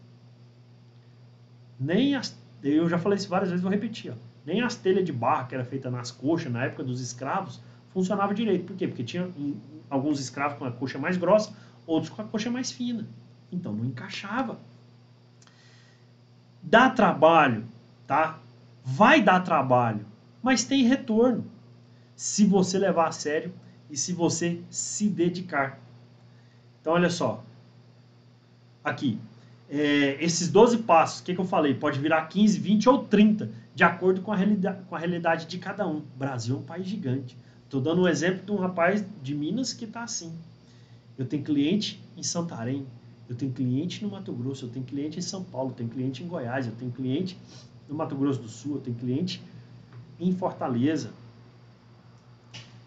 Eu já falei isso várias vezes, vou repetir. Ó, nem as telhas de barro que era feita nas coxas na época dos escravos funcionava direito. Por quê? Porque tinha alguns escravos com a coxa mais grossa, outros com a coxa mais fina. Então não encaixava. Dá trabalho, tá? Vai dar trabalho, mas tem retorno se você levar a sério e se você se dedicar. Então olha só, aqui, esses 12 passos, o que eu falei? Pode virar 15, 20 ou 30, de acordo com a realidade de cada um. O Brasil é um país gigante. Estou dando um exemplo de um rapaz de Minas que está assim. Eu tenho cliente em Santarém, eu tenho cliente no Mato Grosso, eu tenho cliente em São Paulo, eu tenho cliente em Goiás, eu tenho cliente no Mato Grosso do Sul, eu tenho cliente em Fortaleza.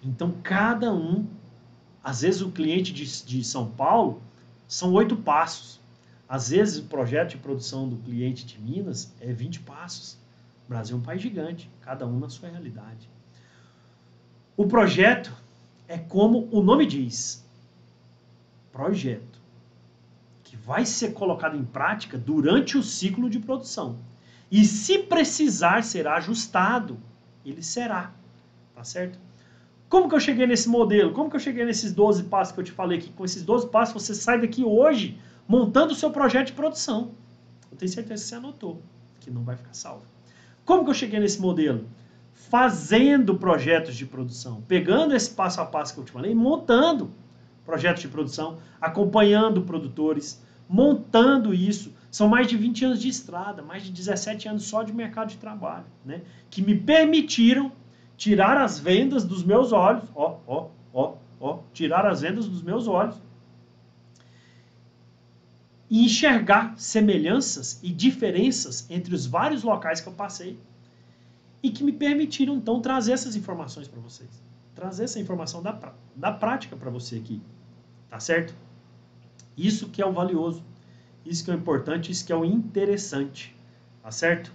Então, cada um, às vezes o cliente de São Paulo, são 8 passos. Às vezes o projeto de produção do cliente de Minas é 20 passos. O Brasil é um país gigante, cada um na sua realidade. O projeto é como o nome diz, projeto, que vai ser colocado em prática durante o ciclo de produção. E se precisar ser ajustado, ele será, tá certo? Como que eu cheguei nesse modelo? Como que eu cheguei nesses 12 passos que eu te falei aqui? Com esses 12 passos você sai daqui hoje montando o seu projeto de produção. Eu tenho certeza que você anotou, que não vai ficar salvo. Como que eu cheguei nesse modelo? Fazendo projetos de produção, pegando esse passo a passo que eu te falei, montando projetos de produção, acompanhando produtores, montando isso. São mais de 20 anos de estrada, mais de 17 anos só de mercado de trabalho, né? Que me permitiram tirar as vendas dos meus olhos, tirar as vendas dos meus olhos e enxergar semelhanças e diferenças entre os vários locais que eu passei e que me permitiram, então, trazer essas informações para vocês. Trazer essa informação da prática para você aqui, tá certo? Isso que é o valioso, isso que é o importante, isso que é o interessante, tá certo?